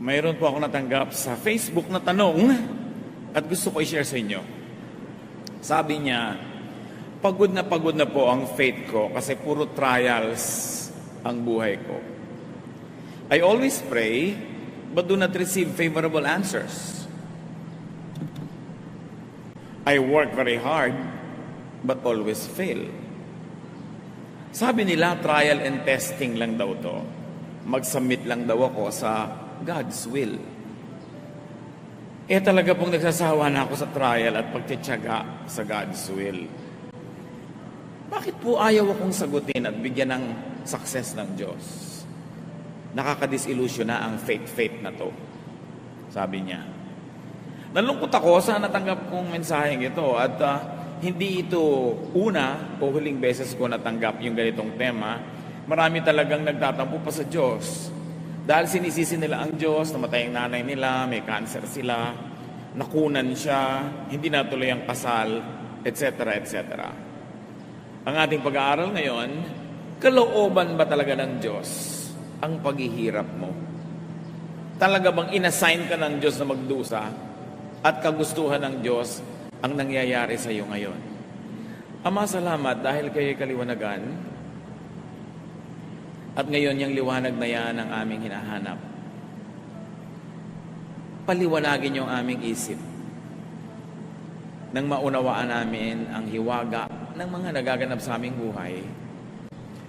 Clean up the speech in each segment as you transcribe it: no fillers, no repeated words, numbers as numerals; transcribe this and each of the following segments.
Mayroon po ako natanggap sa Facebook na tanong at gusto ko i-share sa inyo. Sabi niya, pagod na po ang faith ko kasi puro trials ang buhay ko. I always pray but do not receive favorable answers. I work very hard but always fail. Sabi nila, trial and testing lang daw to. Mag-submit lang daw ako sa God's will. Talaga pong nagsasawa na ako sa trial at pagtitiyaga sa God's will. Bakit po ayaw akong sagutin at bigyan ng success ng Diyos? Nakakadisillusion na ang faith na to. Sabi niya. Nalungkot ako sa natanggap kong mensaheng ito at hindi ito una o huling beses ko natanggap yung ganitong tema. Marami talagang nagtatampo pa sa Diyos. Dahil sinisisi nila ang Diyos, namatay ang nanay nila, may cancer sila, nakunan siya, hindi natuloy ang kasal, etc. etc. Ang ating pag-aaral ngayon, kalooban ba talaga ng Diyos ang paghihirap mo? Talaga bang inassign ka ng Diyos na magdusa at kagustuhan ng Diyos ang nangyayari sa iyo ngayon? Ama, salamat dahil kayo'y kaliwanagan. At ngayon, yung liwanag na yan ang aming hinahanap. Paliwanagin yung aming isip nang maunawaan namin ang hiwaga ng mga nagaganap sa aming buhay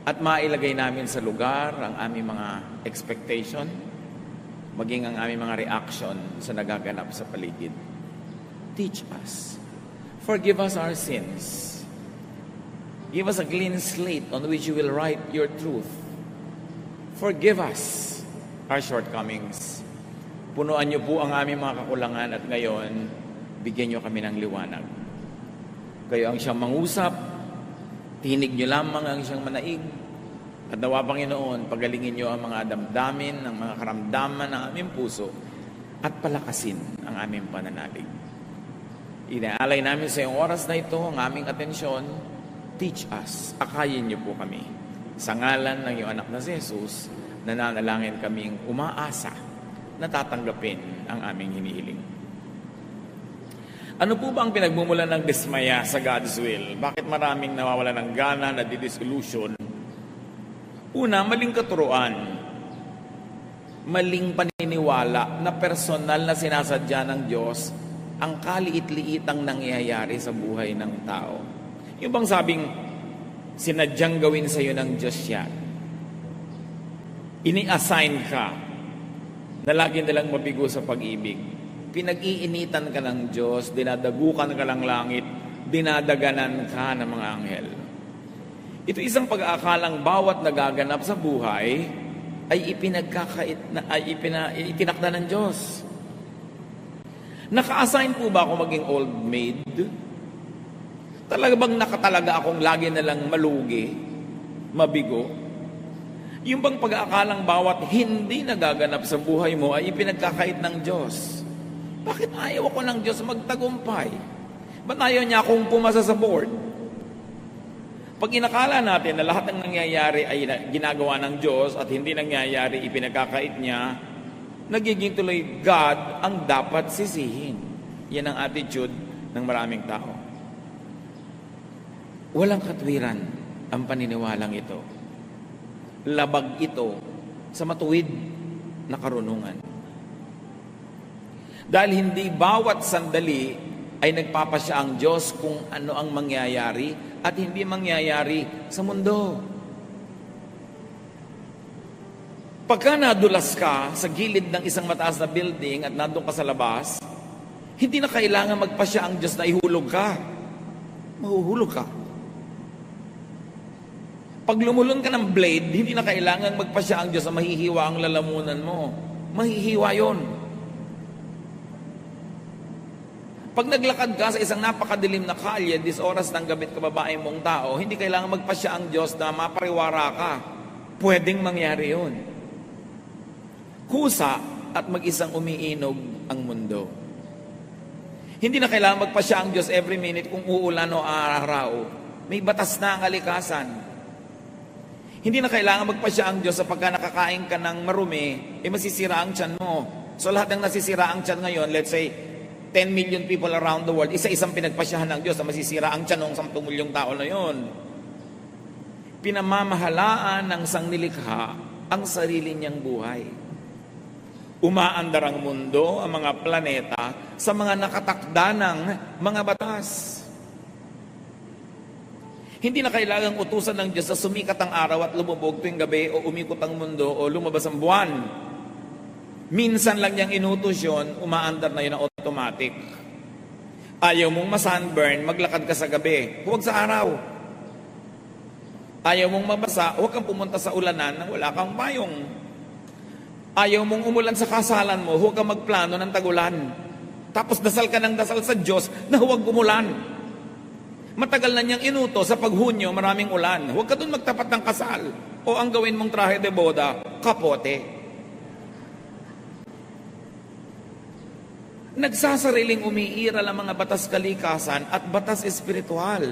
at mailagay namin sa lugar ang aming mga expectation, maging ang aming mga reaction sa nagaganap sa paligid. Teach us. Forgive us our sins. Give us a clean slate on which you will write your truth. Forgive us our shortcomings. Punuan niyo po ang aming mga kakulangan at ngayon, bigyan niyo kami ng liwanag. Kayo ang siyang mangusap, tinig niyo lamang ang siyang manaig, at nawa, Panginoon, pagalingin niyo ang mga damdamin, ang mga karamdaman ng aming puso, at palakasin ang aming pananalig. Inaalay namin sa iyong oras na ito ang aming atensyon. Teach us, akayin niyo po kami. Sa ngalan ng iyong anak na si Jesus, nananalangin kaming umaasa na tatanggapin ang aming hinihiling. Ano po ba ang pinagmumulan ng dismaya sa God's will? Bakit maraming nawawala ng gana, nadidisillusion? Una, maling katuruan. Maling paniniwala na personal na sinasadya ng Diyos ang kaliit-liitang nangyayari sa buhay ng tao. Yung bang sabing, sinadyang gawin sa iyo ng Diyos yan. Ini-assign ka na lagi nilang mabigo sa pag-ibig. Pinag-iinitan ka ng Diyos, dinadagukan ka ng langit, dinadaganan ka ng mga anghel. Ito isang pag-aakalang bawat nagaganap sa buhay ay itinakda ng Diyos. Naka-assign po ba ako maging old maid? Talaga bang nakatalaga akong lagi nalang malugi, mabigo? Yung bang pag-aakalang bawat hindi nagaganap sa buhay mo ay ipinagkakait ng Diyos? Bakit ayaw ako ng Diyos magtagumpay? Ba't ayaw niya akong pumasa sa board? Pag inakala natin na lahat ng nangyayari ay ginagawa ng Diyos at hindi nangyayari, ipinagkakait niya, nagiging tuloy God ang dapat sisihin. Yan ang attitude ng maraming tao. Walang katwiran ang paniniwalang ito. Labag ito sa matuwid na karunungan. Dahil hindi bawat sandali ay nagpapasya ang Diyos kung ano ang mangyayari at hindi mangyayari sa mundo. Pagka nadulas ka sa gilid ng isang mataas na building at nandun ka sa labas, hindi na kailangan magpasya ang Diyos na ihulog ka. Mahuhulog ka. Pag lumulon ka ng blade, hindi na kailangan magpasya ang Diyos na mahihiwa ang lalamunan mo. Mahihiwa yon. Pag naglakad ka sa isang napakadilim na kalye, this oras ng gabi kababae mong tao, hindi kailangan magpasya ang Diyos na mapariwara ka. Pwedeng mangyari yon. Kusa at mag-isang umiinog ang mundo. Hindi na kailangan magpasya ang Diyos every minute kung uulan o araw. May batas na ang kalikasan. Hindi na kailangan magpasya ang Diyos sa pagka nakakain ka ng marumi, masisira ang tiyan mo. So lahat ng nasisira ang tiyan ngayon, let's say, 10 million people around the world, isa-isang pinagpasyahan ng Diyos na masisira ang tiyan ng 10 milyong tao na yon. Pinamamahalaan ng sangnilikha ang sarili niyang buhay. Umaandar ang mundo, ang mga planeta, sa mga nakatakda ng mga batas. Hindi na kailangang utusan ng Diyos na sumikat ang araw at lumubog tuwing gabi o umikot ang mundo o lumabas ang buwan. Minsan lang niyang inutos yun, umaandar na yun na automatic. Ayaw mong ma-sunburn, maglakad ka sa gabi, huwag sa araw. Ayaw mong mabasa, huwag kang pumunta sa ulanan nang wala kang payong. Ayaw mong umulan sa kasalan mo, huwag kang magplano ng tagulan. Tapos dasal ka ng dasal sa Diyos na huwag umulan. Matagal na niyang inuto sa paghunyo, maraming ulan. Huwag ka dun magtapat ng kasal. O ang gawin mong trahe de boda, kapote. Nagsasariling umiiral ang mga batas kalikasan at batas espiritual.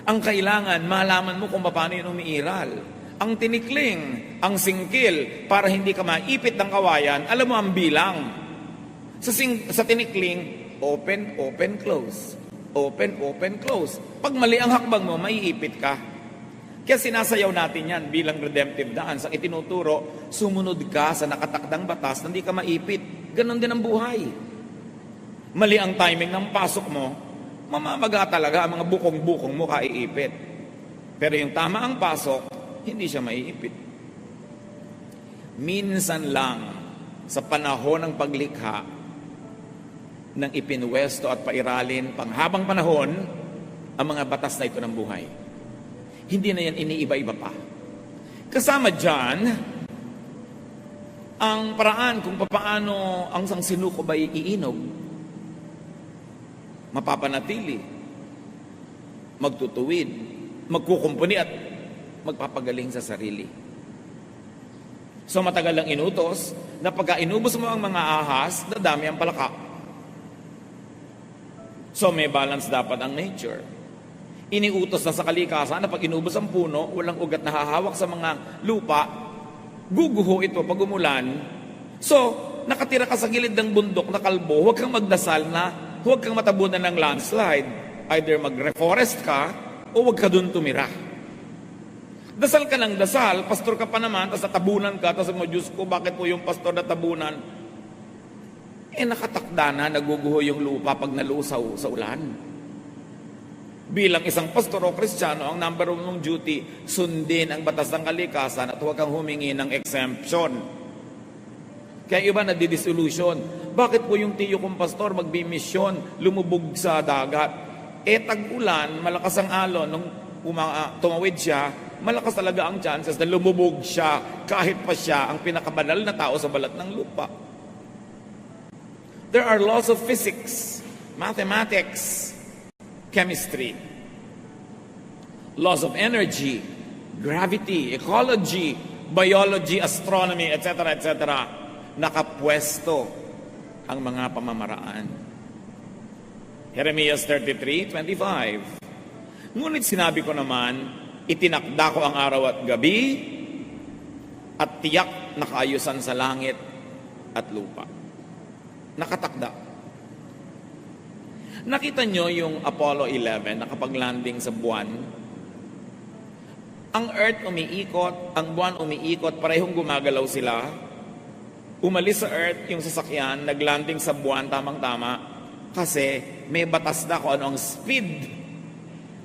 Ang kailangan, malaman mo kung paano yun umiiral. Ang tinikling, ang singkil, para hindi ka maipit ng kawayan, alam mo ang bilang. Sa tinikling, open, open, close. Open, open, close. Pag mali ang hakbang mo, maiipit ka. Kaya sinasayaw natin yan bilang redemptive dance. Ang itinuturo, sumunod ka sa nakatakdang batas na hindi ka maipit. Ganon din ang buhay. Mali ang timing ng pasok mo, mamamaga talaga ang mga bukong-bukong mo kaiipit. Pero yung tama ang pasok, hindi siya maiipit. Minsan lang sa panahon ng paglikha, nang ipinwesto at pairalin panghabang panahon ang mga batas na ito ng buhay. Hindi na yan iniiba-iba pa. Kasama dyan, ang paraan kung paano ang sang sinuko ba iinog, mapapanatili, magtutuwid, magkukumpuni at magpapagaling sa sarili. So matagal lang inutos na pagka inubos mo ang mga ahas, dadami ang palaka. So may balance dapat ang nature. Iniutos na sa kalikasan na pag inubos ang puno, walang ugat na hahawak sa mga lupa, guguho ito pag umulan. So, nakatira ka sa gilid ng bundok na kalbo, huwag kang magdasal na huwag kang matabunan ng landslide. Either mag-reforest ka o huwag ka dun tumira. Dasal ka ng dasal, pastor ka pa naman, tapos natabunan ka, tapos mo, Diyos ko, bakit po yung pastor natabunan? Nakatakda na, naguguho yung lupa pag nalusaw sa ulan. Bilang isang pastor o Kristiyano, ang number one mong duty, sundin ang batas ng kalikasan at huwag kang humingi ng exemption. Kaya iba nadi-dissolution. Bakit po yung tiyo kong pastor magbimisyon, lumubog sa dagat? Tag-ulan, malakas ang alon, nung tumawid siya, malakas talaga ang chances na lumubog siya kahit pa siya ang pinakabanal na tao sa balat ng lupa. There are laws of physics, mathematics, chemistry, laws of energy, gravity, ecology, biology, astronomy, etc., etc. Nakapwesto ang mga pamamaraan. Jeremiah 33:25. Ngunit sinabi ko naman, itinakda ko ang araw at gabi at tiyak na kaayusan sa langit at lupa. Nakatakda. Nakita nyo yung Apollo 11 nakapag-landing sa buwan? Ang Earth umiikot, ang buwan umiikot, parehong gumagalaw sila. Umalis sa Earth yung sasakyan, naglanding sa buwan, tamang-tama, kasi may batas na kung ano ang speed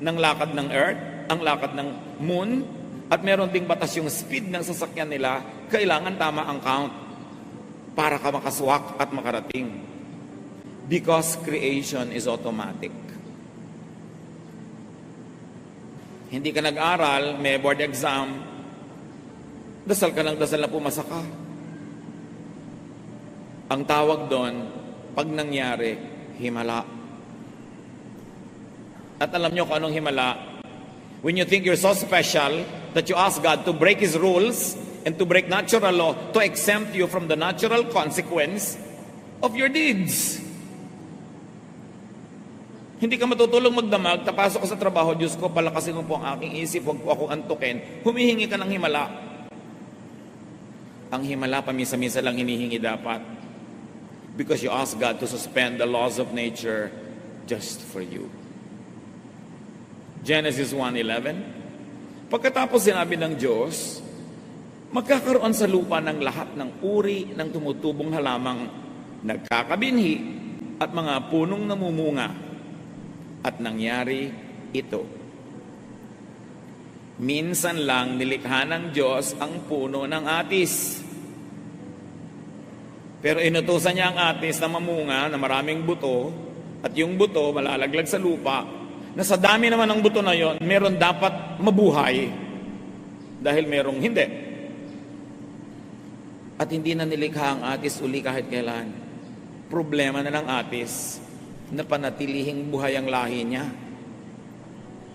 ng lakad ng Earth, ang lakad ng Moon, at meron ding batas yung speed ng sasakyan nila, kailangan tama ang count para ka makaswak at makarating. Because creation is automatic. Hindi ka nag-aral, may board exam, dasal ka ng dasal na pumasa ka. Ang tawag doon, pag nangyari, himala. At alam nyo kung anong himala? When you think you're so special that you ask God to break His rules and to break natural law to exempt you from the natural consequence of your deeds. Hindi ka matutulong magdamag, tapasok ka sa trabaho, Diyos ko, palakasin mo po ang aking isip, huwag po akong antukin. Humihingi ka ng himala. Ang himala, pamisa-misa lang hinihingi dapat. because you ask God to suspend the laws of nature just for you. Genesis 1:11. Pagkatapos sinabi ng Diyos, magkakaroon sa lupa ng lahat ng uri ng tumutubong halamang nagkakabinhi at mga punong namumunga. At nangyari ito. Minsan lang nilikha ng Diyos ang puno ng atis. Pero inutusan niya ang atis na mamunga na maraming buto, at yung buto malalaglag sa lupa, na sa dami naman ng buto na yon, meron dapat mabuhay dahil merong hindi. At hindi na nilikha ang atis uli kahit kailan. Problema na ng atis na panatilihing buhay ang lahi niya.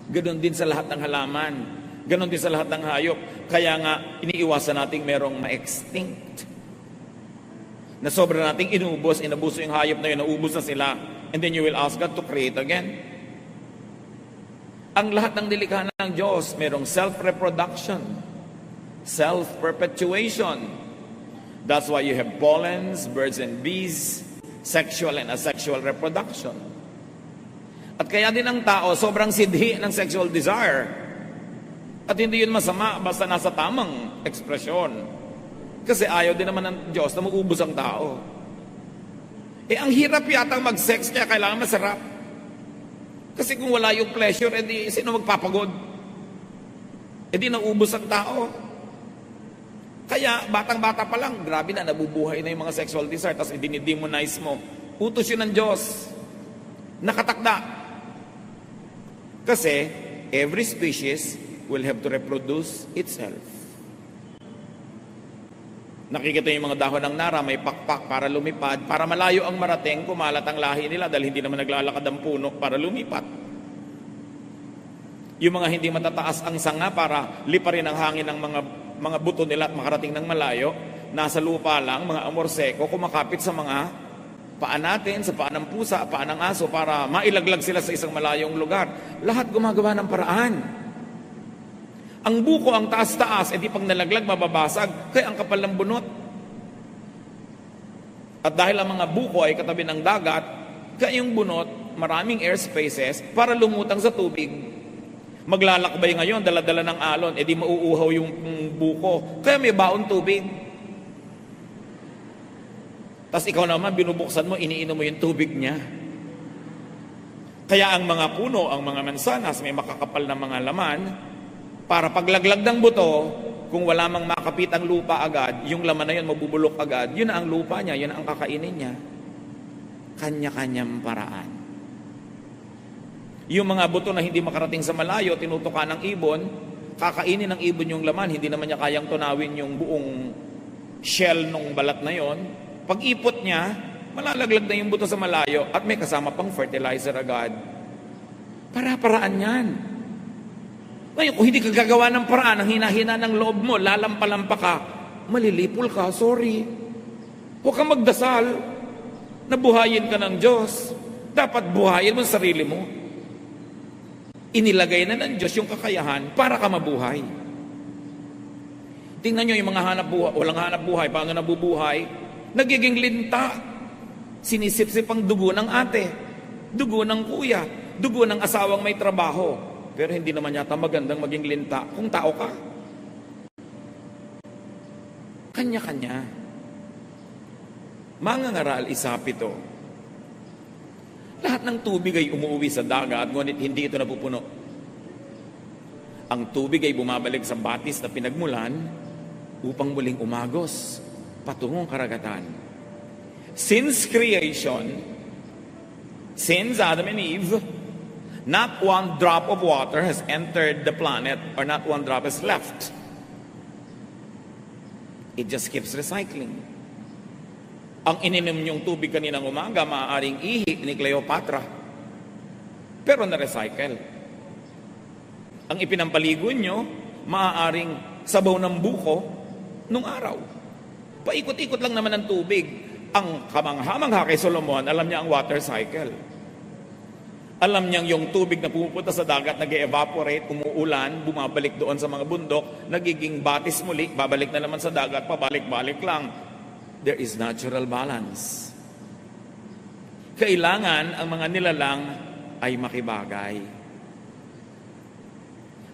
Ganon din sa lahat ng halaman. Ganon din sa lahat ng hayop. Kaya nga, iniiwasan nating merong ma-extinct. Na sobra nating inabuso yung hayop na yun, naubos na sila. And then you will ask God to create again. Ang lahat ng nilikha ng Diyos, merong self-reproduction, self-perpetuation. That's why you have pollens, birds and bees, sexual and asexual reproduction. At kaya din ang tao, sobrang sidhi ng sexual desire. At hindi yun masama, basta nasa tamang ekspresyon. Kasi ayaw din naman ng Diyos na maubos ang tao. Ang hirap yata mag-sex, kaya kailangan masarap. Kasi kung wala yung pleasure, edi sino magpapagod? Edi naubos ang tao. Kaya batang-bata pa lang, grabe na, nabubuhay na yung mga sexual desire, tapos i-demonize mo. Utos yun ng Diyos. Nakatakda. Kasi every species will have to reproduce itself. Nakikita yung mga dahon ng nara, may pakpak para lumipad, para malayo ang marating, kumalat ang lahi nila dahil hindi naman naglalakad ang puno para lumipat. Yung mga hindi matataas ang sanga para liparin ang hangin ng mga buto nila at makarating ng malayo, nasa lupa lang, mga amorseko, kumakapit sa mga paa natin, sa paa ng pusa, paa ng aso, para mailaglag sila sa isang malayong lugar. Lahat gumagawa ng paraan. Ang buko ang taas-taas, edi pag nalaglag, mababasag, kaya ang kapal ng bunot. At dahil ang mga buko ay katabi ng dagat, kaya yung bunot, maraming air spaces para lumutang sa tubig. Maglalakbay ngayon, dala-dala ng alon, edi mauuhaw yung buko, kaya may baon tubig. Tapos ikaw naman, binubuksan mo, iniinom mo yung tubig niya. Kaya ang mga puno, ang mga mansanas, may makakapal na mga laman, para paglaglag ng buto, kung wala mang makapit ang lupa agad, yung laman na yun mabubulok agad, yun na ang lupa niya, yun na ang kakainin niya. Kanya-kanyang paraan. Yung mga buto na hindi makarating sa malayo, tinutukan ng ibon, kakainin ng ibon yung laman, hindi naman niya kayang tunawin yung buong shell ng balat na yon. Pag ipot niya, malalaglag na yung buto sa malayo at may kasama pang fertilizer agad. Para-paraan yan. Ngayon, kung hindi ka gagawa ng paraan, ang hinahina ng loob mo, lalampalampa ka, malilipol ka, sorry. Huwag kang magdasal na buhayin ka ng Diyos. Dapat buhayin mo sa sarili mo. Inilagay na ng Diyos yung kakayahan para ka mabuhay. Tingnan nyo yung mga hanap buhay, walang hanap buhay, paano nabubuhay? Nagiging linta. Sinisip-sip ang dugo ng ate, dugo ng kuya, dugo ng asawang may trabaho. Pero hindi naman yata magandang maging linta kung tao ka. Kanya-kanya. Mangangaral, isapito. Lahat ng tubig ay umuwi sa dagat, ngunit hindi ito napupuno. Ang tubig ay bumabalik sa batis na pinagmulan upang muling umagos patungong karagatan. Since creation, since Adam and Eve, not one drop of water has entered the planet, or not one drop is left. It just keeps recycling. Ang ininom yung tubig kaninang umaga, maaaring ihi ni Cleopatra. Pero na-recycle. Ang ipinampaligo nyo, maaaring sabaw ng buko nung araw. Paikot-ikot lang naman ng tubig. Ang kamangha-mangha kay Solomon, alam niya ang water cycle. Alam niyang yung tubig na pumupunta sa dagat, nag-evaporate, umuulan, bumabalik doon sa mga bundok, nagiging batis muli, babalik na naman sa dagat, pabalik-balik lang. There is natural balance. kailangan ang mga nilalang ay makibagay,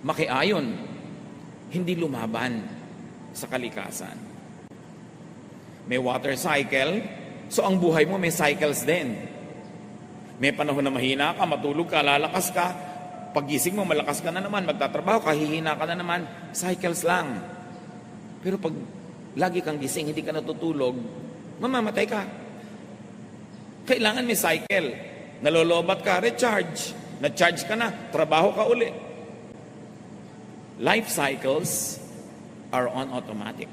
makiayon, hindi lumaban sa kalikasan. May water cycle, so ang buhay mo may cycles din. May panahon na mahina ka, matulog ka, lalakas ka, paggising mo malakas ka na naman, magtatrabaho ka, hihina ka na naman, cycles lang. Pero pag lagi kang gising, hindi ka natutulog, mamamatay ka. Kailangan may cycle. Nalolobat ka, recharge. Na-charge ka na, trabaho ka uli. Life cycles are on automatic.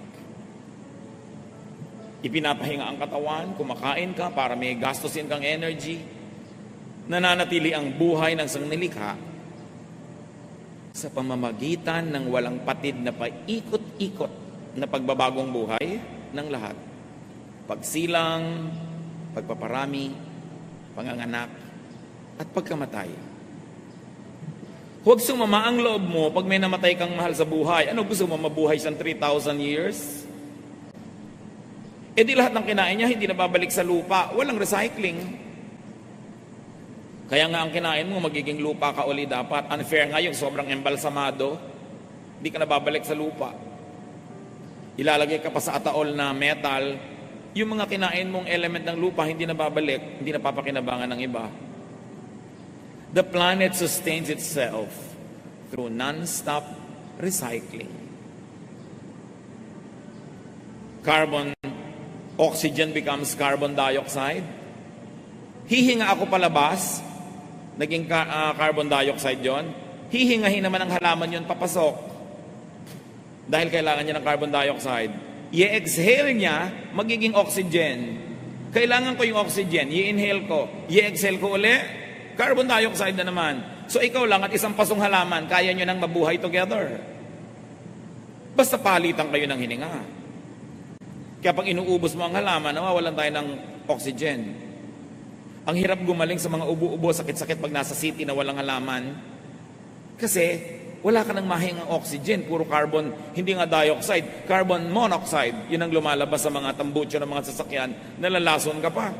Ipinapahinga ang katawan, kumakain ka para may gastusin kang energy. Nananatili ang buhay ng sangnilikha sa pamamagitan ng walang patid na paikot-ikot na pagbabagong buhay ng lahat. Pagsilang, pagpaparami, panganganak, at pagkamatay. Huwag sumama ang loob mo pag may namatay kang mahal sa buhay. Ano, gusto mo mabuhay siyang 3,000 years? E di lahat ng kinain niya hindi na babalik sa lupa. Walang recycling. Kaya nga ang kinain mo magiging lupa ka uli dapat. Unfair nga yung sobrang embalsamado. Hindi ka na babalik sa lupa. Ilalagay ka pa sa ataol na metal. Yung mga kinain mong element ng lupa hindi na babalik, hindi na papakinabangan ng iba. The planet sustains itself through non-stop recycling. Oxygen becomes carbon dioxide. Hihinga ako palabas, naging carbon dioxide yon. Hihingahin naman ang halaman yon papasok. Dahil kailangan niya ng carbon dioxide. I-exhale niya, magiging oxygen. Kailangan ko yung oxygen, i-inhale ko. I-exhale ko uli, carbon dioxide na naman. So ikaw lang at isang pasong halaman, kaya nyo nang mabuhay together. Basta palitan kayo ng hininga. Kaya pag inuubos mo ang halaman, nawawalan tayo ng oxygen. Ang hirap gumaling sa mga ubo-ubo, sakit-sakit pag nasa city na walang halaman. Kasi wala ka nang mahingang oxygen, puro carbon, hindi nga dioxide, carbon monoxide. Yun ang lumalabas sa mga tambucho ng mga sasakyan, nalalason ka pa.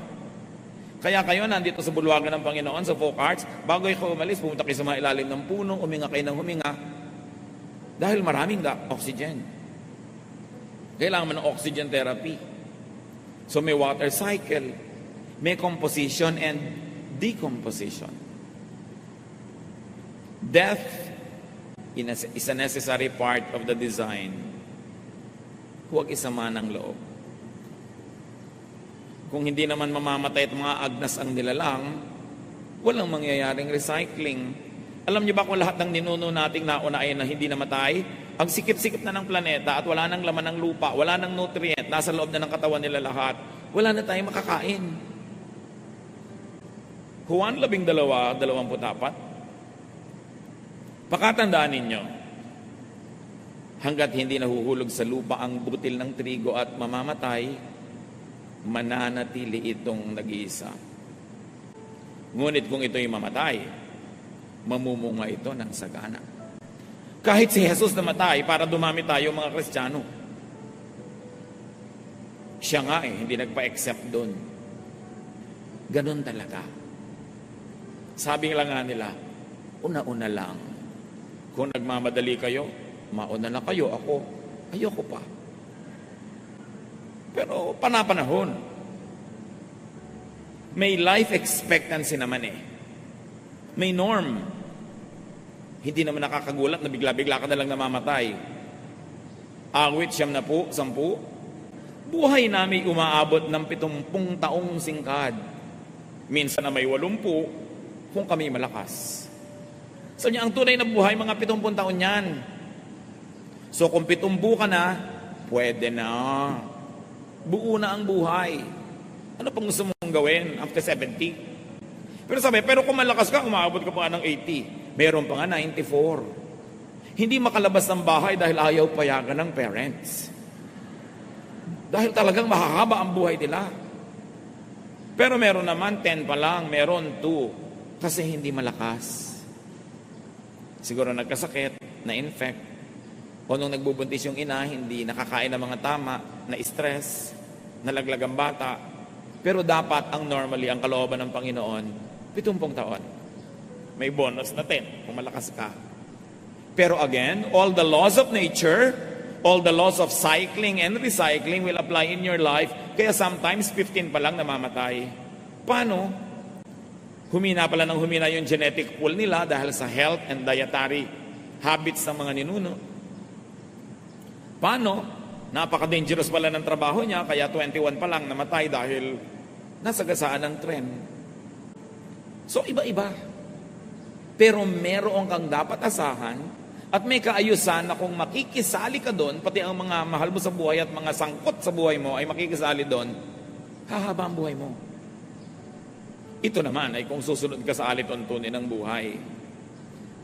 Kaya kayo nandito sa bulwagan ng Panginoon, sa Folk Arts, bago kayo umalis, pumunta kayo sa mga ilalim ng puno, huminga kayo ng huminga. Dahil maraming oxygen. Kailangan mo ng oxygen therapy. So may water cycle, may composition and decomposition. Death is a necessary part of the design. Huwag isama ng loob. Kung hindi naman mamamatay at mga agnas ang nilalang, walang mangyayaring recycling. Alam niyo ba kung lahat ng ninuno nating nauna ay na hindi namatay? Ang sikip-sikip na ng planeta at wala nang laman ng lupa, wala nang nutrient, nasa loob na ng katawan nila lahat, wala na tayong makakain. Juan 12:24. Pakatandaan ninyo, hanggat hindi nahuhulog sa lupa ang butil ng trigo at mamamatay, mananatili itong nag-iisa. Ngunit kung ito'y mamatay, mamumunga ito ng sagana. Kahit si Jesus namatay para dumami tayo mga Kristiyano. Siya nga hindi nagpa-accept doon. Ganon talaga. Sabi lang nga nila, una-una lang. Kung nagmamadali kayo, mauna na kayo, ako, ayoko pa. Pero panapanahon. May life expectancy naman May norm. Hindi naman nakakagulat na bigla-bigla ka na lang namamatay. Awit 10, 10. Buhay namin umaabot ng 70 taong singkad. Minsan na may 80 kung kami malakas. So niya, ang tunay na buhay, mga 70 taon yan. So kung 70 ka na, pwede na. Buo na ang buhay. Ano pang gusto mong gawin after 70? Pero kung malakas ka, umaabot ka pa ng 80. Meron pa nga 94. Hindi makalabas ng bahay dahil ayaw payagan ng parents. Dahil talagang mahahaba ang buhay nila. Pero meron naman 10 pa lang, meron 2. Kasi hindi malakas. Siguro nagkasakit, na-infect. O nung nagbubuntis yung ina, hindi nakakain ng mga tama, na-stress, nalaglag ang bata. Pero dapat ang normally, ang kalooban ng Panginoon, 70 taon. May bonus na 10 kung malakas ka. Pero again, all the laws of nature, all the laws of cycling and recycling will apply in your life. Kaya sometimes 15 pa lang namamatay. Paano? Humina pala ng humina yung genetic pool nila dahil sa health and dietary habits ng mga ninuno. Paano? Napaka-dangerous pala ng trabaho niya, kaya 21 pa lang namatay dahil nasagasaan ng tren. So, iba-iba. Pero meron kang dapat asahan at may kaayusan na kung makikisali ka doon, pati ang mga mahal mo sa buhay at mga sangkot sa buhay mo ay makikisali doon, hahaba ang buhay mo. Ito naman ay kung susunod ka sa alituntunin ng buhay.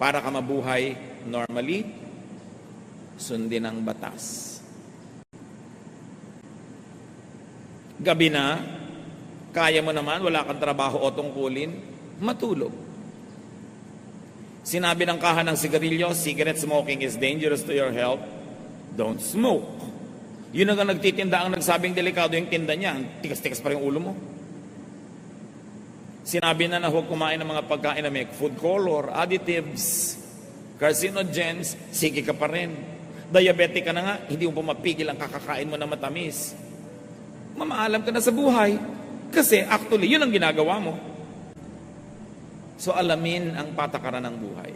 Para ka mabuhay normally, sundin ang batas. Gabi na, kaya mo naman, wala kang trabaho o tungkulin, matulog. Sinabi ng kaha ng sigarilyo, cigarette smoking is dangerous to your health. Don't smoke. Yun ang nagtitinda ang nagsabing delikado yung tinda niya. Tikas-tikas pa rin ulo mo. Sinabi na huwag kumain ng mga pagkain na may food color, additives, carcinogens, sige ka pa rin. Diabetic ka na nga, hindi mo pa mapigil ang kakakain mo na matamis. Mamaalam ka na sa buhay. Kasi actually, yun ang ginagawa mo. So alamin ang patakaran ng buhay.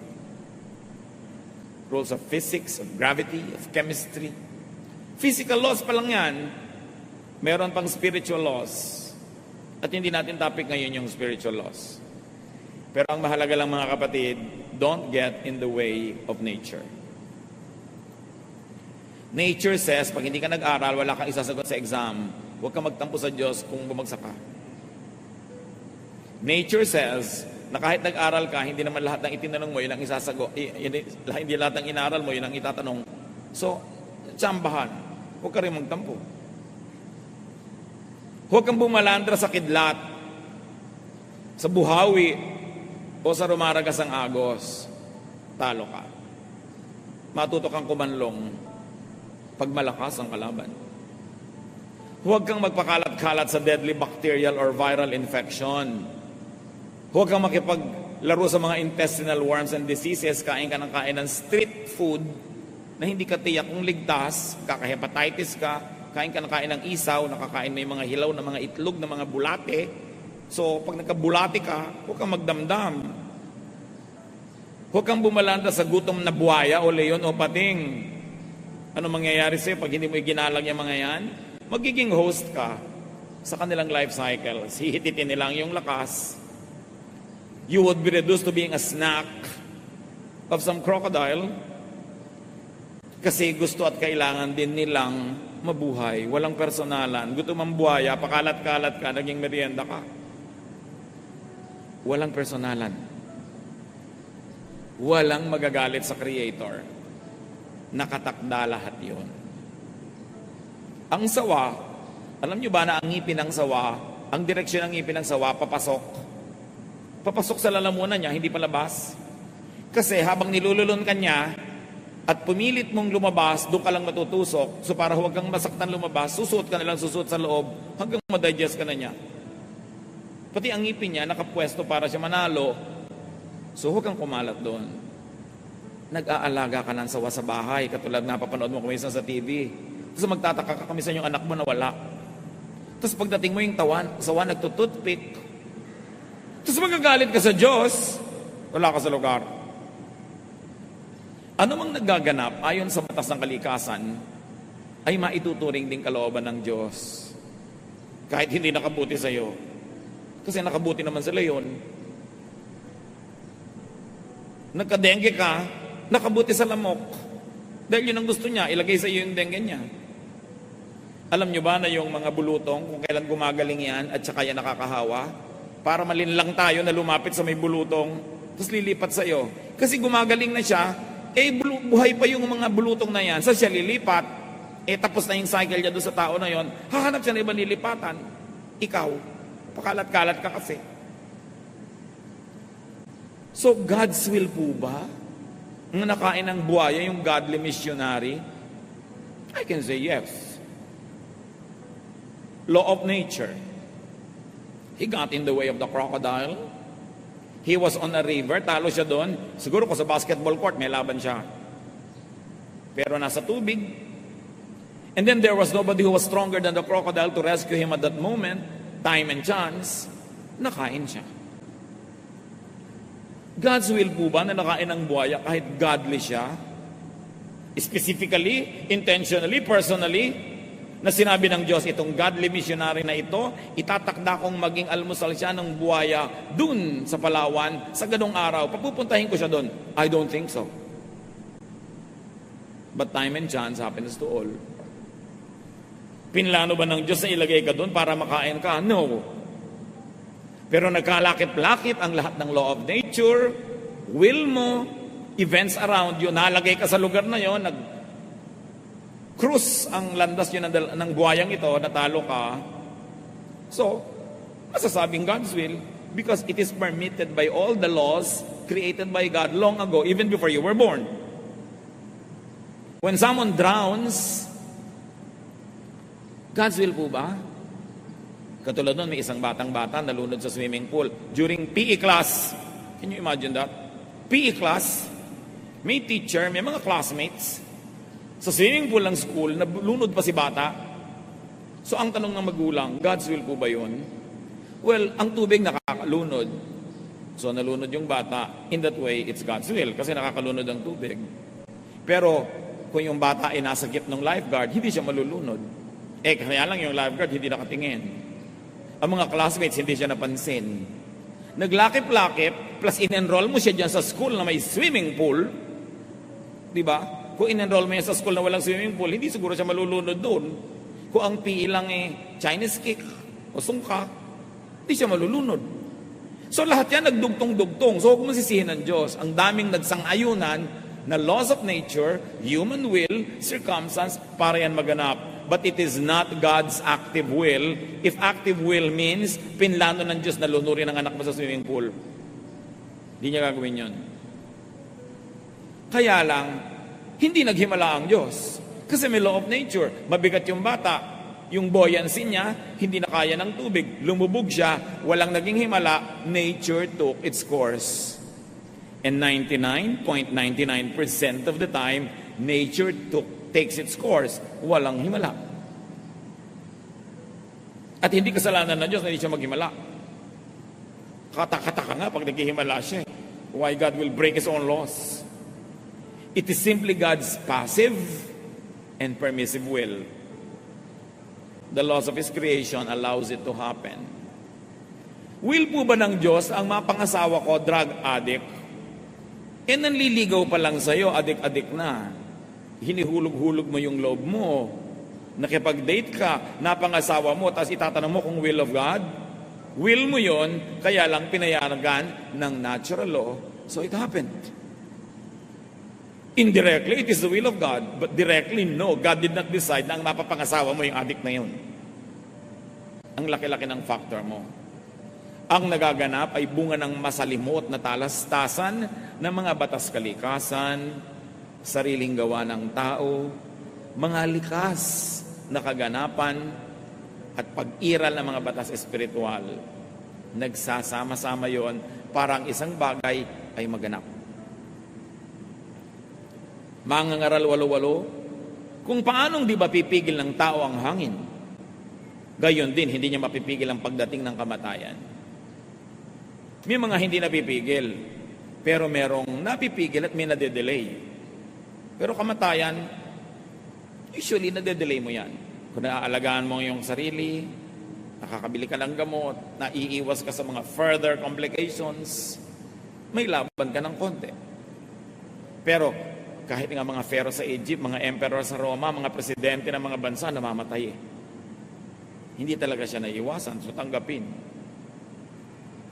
Rules of physics, of gravity, of chemistry. Physical laws pa lang yan. Meron pang spiritual laws. At hindi natin topic ngayon yung spiritual laws. Pero ang mahalaga lang mga kapatid, don't get in the way of nature. Nature says, pag hindi ka nag-aral, wala kang isasagot sa exam. Huwag kang magtampo sa Diyos kung bumagsak ka. Nature says na kahit nag-aral ka, hindi naman lahat ng itinanong mo, yun ang isasagot. Hindi lahat ng inaral mo, yun ang itatanong. So, tsambahan. Huwag ka rin magtampo. Huwag kang bumalandra sa kidlat, sa buhawi, o sa rumaragas ang agos. Talo ka. Matuto kang kumanlong pag malakas ang kalaban. Huwag kang magpakalat-kalat sa deadly bacterial or viral infection. Huwag kang makipaglaro sa mga intestinal worms and diseases. Kain ka ng kain ng street food na hindi ka tiyak kung ligtas, kaka-hepatitis ka, kain ka ng kain ng isaw, nakakain mo yung mga hilaw na mga itlog na mga bulate. So, pag nagkabulate ka, huwag kang magdamdam. Huwag kang bumalanda sa gutom na buhaya o leon o pating. Ano mangyayari sa'yo pag hindi mo iginalang yung mga yan? Magiging host ka sa kanilang life cycles. Hihititin nilang yung lakas. You would be reduced to being a snack of some crocodile kasi gusto at kailangan din nilang mabuhay. Walang personalan. Gutom ang buhaya, pakalat-kalat ka, naging merienda ka. Walang personalan. Walang magagalit sa Creator. Nakatakda lahat yun. Ang sawa, alam nyo ba na ang ngipin ng sawa, ang direksyon ng ngipin ng sawa, papasok. Papasok sa lalamunan niya, hindi palabas. Kasi habang nilululun ka niya, at pumilit mong lumabas, doon ka lang matutusok. So para huwag kang masaktan lumabas, susuot ka na lang susuot sa loob, hanggang madigest ka na niya. Pati ang ngipin niya, nakapwesto para siya manalo. So huwag kang kumalat doon. Nag-aalaga ka ng sawa sa bahay, katulad na papanood mo kumisan sa TV. Tapos magtataka ka kamisan yung anak mo na wala. Tapos pagdating mo yung sawa nagtututpick. Tapos magagalit ka sa Diyos, wala ka sa lugar. Ano mang nagaganap ayon sa batas ng kalikasan, ay maituturing din kalooban ng Diyos. Kahit hindi nakabuti sa iyo. Kasi nakabuti naman sila yun. Nagka-dengue ka, nakabuti sa lamok. Dahil yun ang gusto niya, ilagay sa iyo yung dengue niya. Alam nyo ba na yung mga bulutong, kung kailan gumagaling yan at saka yan nakakahawa, para malinlang tayo na lumapit sa may bulutong, tapos lilipat sa iyo. Kasi gumagaling na siya, buhay pa yung mga bulutong na yan, saan siya lilipat? Tapos na yung cycle niya doon sa tao na yon, hahanap siya na ibang lilipatan. Ikaw, pakalat-kalat ka kasi. So, God's will po ba? Ang nakain ng buhaya, yung godly missionary? I can say yes. Law of nature. He got in the way of the crocodile. He was on a river, talo siya doon. Siguro ko sa basketball court, may laban siya. Pero nasa tubig. And then there was nobody who was stronger than the crocodile to rescue him at that moment. Time and chance, nakain siya. God's will po ba na nakain ng buhaya kahit godly siya? Specifically, intentionally, personally, na sinabi ng Diyos, itong godly missionary na ito, itatakda kong maging almusal siya ng buhaya dun sa Palawan, sa ganong araw. Papupuntahin ko siya dun. I don't think so. But time and chance happens to all. Pinlano ba ng Diyos na ilagay ka dun para makain ka? No. Pero nagkalakip-lakip ang lahat ng law of nature, will mo, events around you, nalagay ka sa lugar na yon, cruise ang landas yun ng buhayang ito, natalo ka. So, masasabing God's will because it is permitted by all the laws created by God long ago, even before you were born. When someone drowns, God's will po ba? Katulad nun, may isang batang-bata nalunod sa swimming pool during PE class. Can you imagine that? PE class, may teacher, may mga classmates, sa swimming pool ng school, nalunod pa si bata. So ang tanong ng magulang, God's will po ba yun? Well, ang tubig nakakalunod. So nalunod yung bata. In that way, it's God's will kasi nakakalunod ang tubig. Pero kung yung bata ay nasa gitna ng lifeguard, hindi siya malulunod. Kaya lang yung lifeguard hindi nakatingin. Ang mga classmates hindi siya napansin. Naglakip-lakip, plus in-enroll mo siya dyan sa school na may swimming pool. Di ba? Kung in-enroll mo yan sa school na walang swimming pool, hindi siguro siya malulunod doon. Kung ang PE lang Chinese kick o sungka, hindi siya malulunod. So lahat yan nagdugtong-dugtong. So huwag mo sisihin ng Diyos. Ang daming nagsang-ayunan na laws of nature, human will, circumstance, para yan maganap. But it is not God's active will. If active will means pinlano ng Diyos na lunurin ang anak mo sa swimming pool, hindi niya gagawin yun. Kaya lang, hindi naghimala ang Diyos. Kasi may law of nature. Mabigat yung bata. Yung buoyancy niya, hindi na kaya ng tubig. Lumubog siya, walang naging himala. Nature took its course. And 99.99% of the time, nature takes its course. Walang himala. At hindi kasalanan ng Diyos na hindi siya maghimala. Kataka-taka nga pag naghihimala siya. Why God will break His own laws? It is simply God's passive and permissive will. The laws of His creation allows it to happen. Will po ba ng Diyos ang mapangasawa ko, drug addict? Nanliligaw pa lang sa'yo, adik-adik na. Hinihulog-hulog mo yung loob mo. Nakipag-date ka, napangasawa mo, tapos itatanong mo kung will of God? Will mo yon, kaya lang pinayagan ng natural law, so it happened. Indirectly, it is the will of God. But directly, no. God did not decide na ang mapapangasawa mo yung addict na yun. Ang laki-laki ng factor mo. Ang nagaganap ay bunga ng masalimot na talastasan ng mga batas kalikasan, sariling gawa ng tao, mga likas na kaganapan, at pag-iral ng mga batas espiritual. Nagsasama-sama yon para ang isang bagay ay maganap. Mangangaral walo-walo, kung paanong di ba pipigil ng tao ang hangin, gayon din hindi niya mapipigil ang pagdating ng kamatayan. May mga hindi napipigil, pero merong napipigil at may nade-delay. Pero kamatayan, usually nade-delay mo yan. Kung naaalagaan mo yung sarili, nakakabili ka ng gamot, naiiwas ka sa mga further complications, may laban ka ng konti. Pero kahit nga mga pharaoh sa Egypt, mga emperor sa Roma, mga presidente ng mga bansa, namamatay eh. Hindi talaga siya naiiwasan, so tanggapin.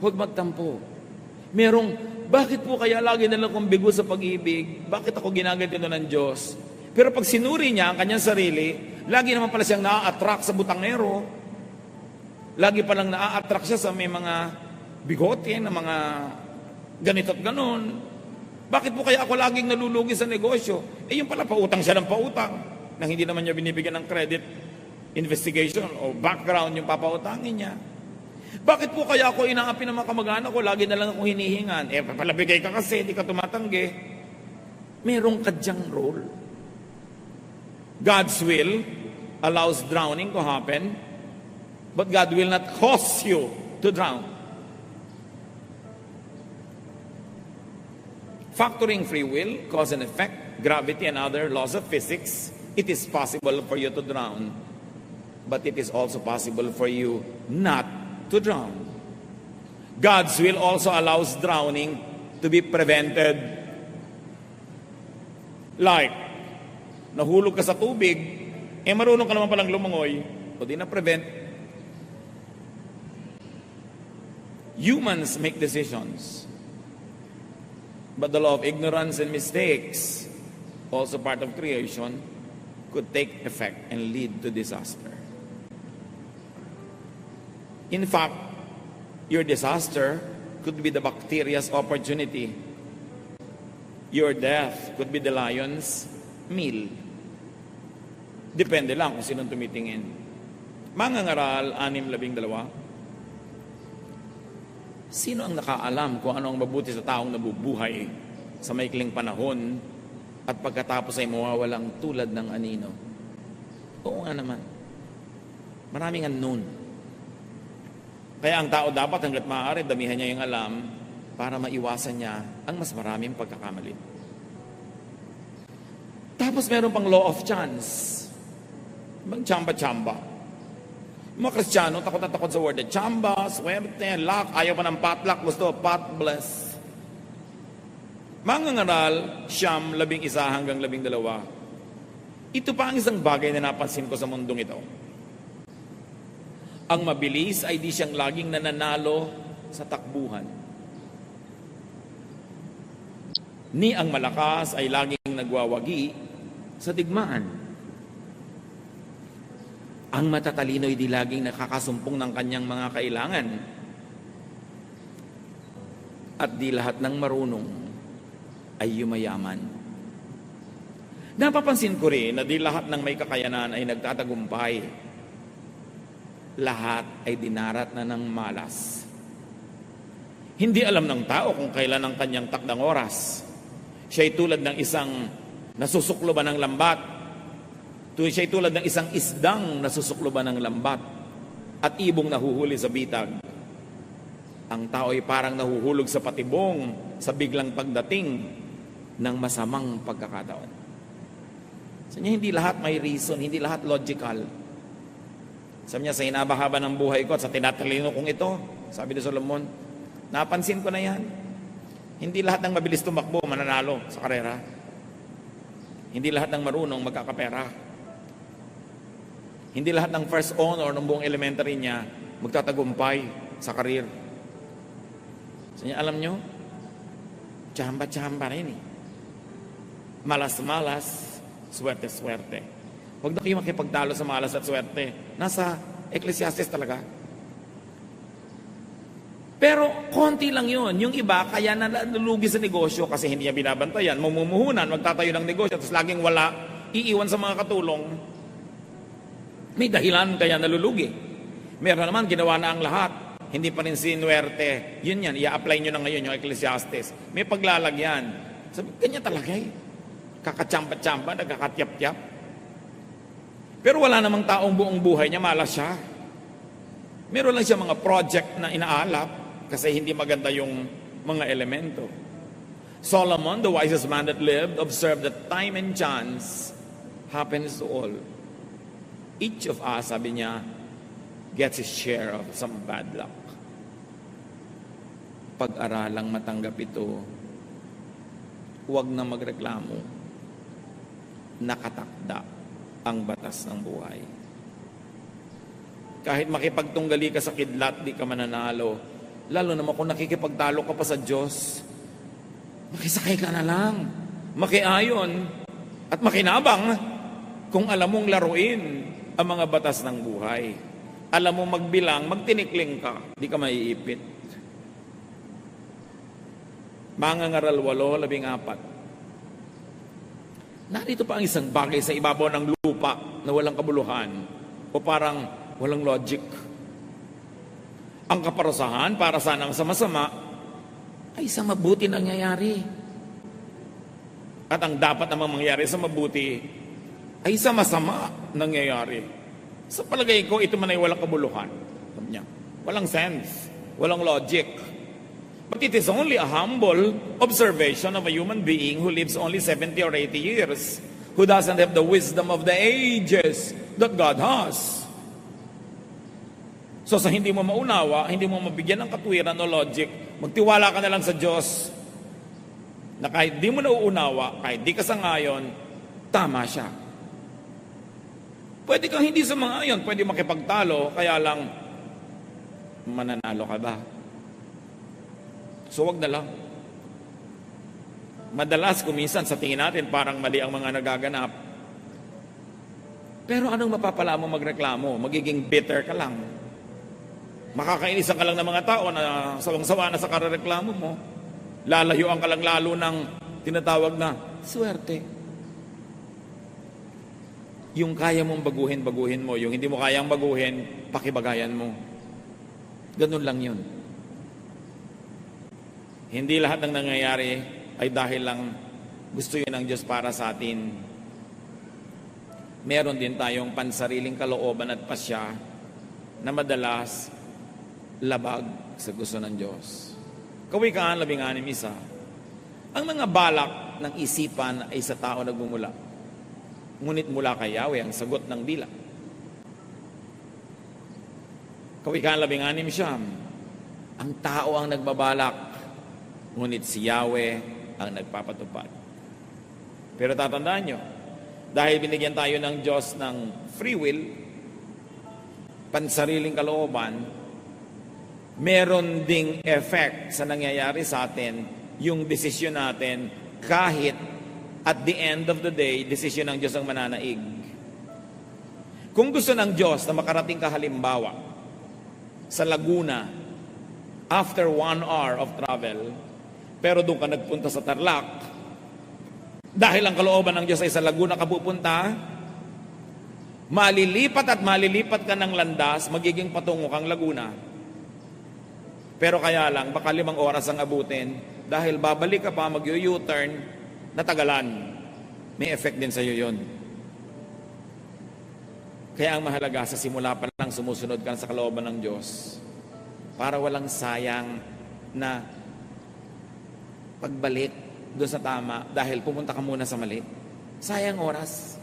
Huwag magtampo. Bakit po kaya lagi nalang kong bigo sa pag-ibig? Bakit ako ginaganito ng Diyos? Pero pag sinuri niya ang kanyang sarili, lagi naman pala siyang naa-attract sa butangero. Lagi palang naa-attract siya sa may mga bigote, na mga ganito at ganon. Bakit po kaya ako laging nalulugi sa negosyo? Yung pala pautang siya ng pautang nang hindi naman niya binibigyan ng credit investigation o background yung papautangin niya. Bakit po kaya ako inaapi ng mga kamag-anak ko? Lagi na lang ako hinihingan. Palabigay ka kasi, di ka tumatanggi. Merong kadyang role. God's will allows drowning to happen, but God will not cause you to drown. Factoring free will, cause and effect, gravity and other laws of physics, it is possible for you to drown, but it is also possible for you not to drown. God's will also allows drowning to be prevented. Like, nahulog ka sa tubig, marunong ka naman palang lumangoy, o di na-prevent. Humans make decisions, but the law of ignorance and mistakes, also part of creation, could take effect and lead to disaster. In fact, your disaster could be the bacteria's opportunity. Your death could be the lion's meal. Depende lang kung sinong tumitingin. Mangangaral, 6:12. Sino ang nakaalam kung ano ang mabuti sa taong nabubuhay sa maikling panahon at pagkatapos ay mawawalang tulad ng anino? Oo nga naman. Maraming unknown. Kaya ang tao dapat hanggat maaari, damihan niya yung alam para maiwasan niya ang mas maraming pagkakamali. Tapos meron pang law of chance. Mag-chamba-chamba. Mga Kristiyano, takot na takot sa word. Chamba, swerte, luck, ayaw pa ng potluck, gusto, pot bless. Mangangaral, 11 hanggang 12. Ito pa ang isang bagay na napansin ko sa mundong ito. Ang mabilis ay di siyang laging nananalo sa takbuhan. Ni ang malakas ay laging nagwawagi sa digmaan. Ang matatalino ay di laging nakakasumpong ng kanyang mga kailangan. At di lahat ng marunong ay yumayaman. Napapansin ko rin na di lahat ng may kakayanan ay nagtatagumpay. Lahat ay dinarat na ng malas. Hindi alam ng tao kung kailan ang kanyang takdang oras. Siya ay tulad ng isang nasusukloban ng lambat. Siya ay tulad ng isang isdang nasusukloban ng lambat at ibong nahuhuli sa bitag. Ang tao ay parang nahuhulog sa patibong sa biglang pagdating ng masamang pagkakataon. So hindi lahat may reason, hindi lahat logical. Sabi niya, sa hinabahaba ng buhay ko at sa tinatalino kong ito, sabi ni Solomon, napansin ko na yan. Hindi lahat ng mabilis tumakbo mananalo sa karera. Hindi lahat ng marunong magkakapera. Hindi lahat ng first honor ng buong elementary niya magtatagumpay sa karir. Sabi niya, alam niyo, tsamba-tsamba rin eh. Malas-malas, swerte-swerte. Huwag na kayo makipagtalo sa malas at swerte. Nasa Ecclesiastes talaga. Pero konti lang yun. Yung iba, kaya nalulugi sa negosyo kasi hindi niya binabantayan. Mamumuhunan, magtatayo ng negosyo, tapos laging wala, iiwan sa mga katulong. May dahilan kaya nalulugi. Meron naman, ginawa na ang lahat. Hindi pa rin sinuwerte. Yun yan, i-apply nyo na ngayon yung Ecclesiastes. May paglalagyan. Sabi, ganyan talaga eh. Kakatsampa-tsampa, nagkakatyap-tyap. Pero wala namang taong buong buhay niya, malas siya. Meron lang siya mga project na inaalap kasi hindi maganda yung mga elemento. Solomon, the wisest man that lived, observed that time and chance happens to all. Each of us, sabi niya, gets his share of some bad luck. Pag-aralang matanggap ito, huwag na magreklamo. Nakatakda ang batas ng buhay. Kahit makipagtunggali ka sa kidlat, di ka mananalo. Lalo naman kung nakikipagtalo ka pa sa Diyos, makisakay ka na lang, makiayon, at makinabang kung alam mong laruin ang mga batas ng buhay. Alam mo magbilang, magtinikling ka, di ka maiipit. Mangangaral 8:14. Narito pa ang isang bagay sa ibabaw ng lupa na walang kabuluhan o parang walang logic. ang kaparusahan para sanang sa masama ay sa mabuti nangyayari. At ang dapat namang mangyari sa mabuti ay sa masama nangyayari. Sa palagay ko, ito man ay walang kabuluhan. Sabi niya, walang sense, walang logic. But it is only a humble observation of a human being who lives only 70 or 80 years, who doesn't have the wisdom of the ages that God has. So sa hindi mo maunawa, hindi mo mabigyan ng katwiran o logic, magtiwala ka na lang sa Diyos na kahit di mo nauunawa, kahit di ka sangayon, tama siya. Pwede kang hindi sumangayon, pwede makipagtalo, kaya lang mananalo ka ba? So wag na lang. Madalas kuminsan sa tingin natin parang mali ang mga nagaganap. Pero anong mapapala mo magreklamo? Magiging bitter ka lang. Makakainisan ka lang ng mga tao na sawang-sawa na sa kareklamo mo. Lalayuan ka lang lalo ng tinatawag na swerte. Yung kaya mong baguhin, baguhin mo. Yung hindi mo kayang baguhin, pakibagayan mo. Ganun lang yun. Hindi lahat ng nangyayari ay dahil lang gusto yun ng Diyos para sa atin. Meron din tayong pansariling kalooban at pasya na madalas labag sa gusto ng Diyos. Kawikaan 16:1. Ang mga balak ng isipan ay sa tao nagmumula. Ngunit mula kay Yahweh ang sagot ng dila. Kawikaan 16:9. Ang tao ang nagbabalak, ngunit si Yahweh ang nagpapatupad. Pero tatandaan nyo, dahil binigyan tayo ng Diyos ng free will, pansariling kalooban, meron ding effect sa nangyayari sa atin yung desisyon natin kahit at the end of the day, desisyon ng Diyos ang mananaig. Kung gusto ng Diyos na makarating ka halimbawa sa Laguna after 1 hour of travel, pero doon ka nagpunta sa Tarlac, dahil ang kalooban ng Diyos ay sa Laguna ka pupunta, malilipat ka ng landas, magiging patungo kang Laguna. Pero kaya lang, baka 5 oras ang abutin, dahil babalik ka pa, mag-U-turn, natagalan. May effect din sa iyo yun. Kaya ang mahalaga, sa simula pa lang sumusunod ka sa kalooban ng Diyos, para walang sayang na pagbalik doon sa tama, dahil pumunta ka muna sa mali. Sayang oras.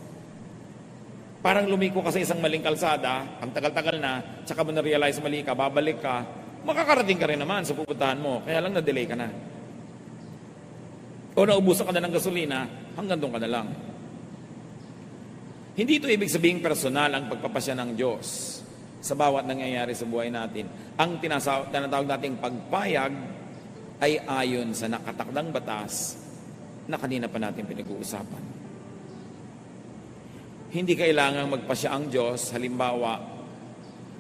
Parang lumiko ka sa isang maling kalsada, ang tagal-tagal na, tsaka mo na-realize mali ka, babalik ka, makakarating ka rin naman sa pupuntahan mo, kaya lang na-delay ka na. O naubusan ka na ng gasolina, hanggang doon ka na lang. Hindi ito ibig sabihin personal ang pagpapasya ng Diyos sa bawat nangyayari sa buhay natin. Ang tinatawag nating pagpayag ay ayon sa nakatakdang batas na kanina pa natin pinag-uusapan. Hindi kailangang magpasya ang Diyos, halimbawa,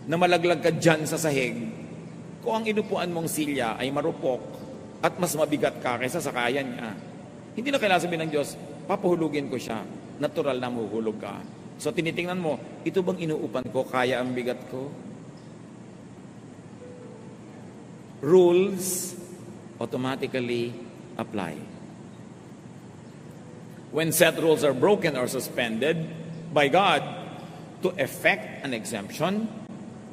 na malaglag ka dyan sa sahig kung ang inupuan mong silya ay marupok at mas mabigat ka kaysa sa kaya niya. Hindi na kailangan sabihin ng Diyos, papahulugin ko siya, natural na mahuhulog ka. So tinitingnan mo, ito bang inuupan ko, kaya ang bigat ko? Rules automatically apply. When set rules are broken or suspended by God to effect an exemption,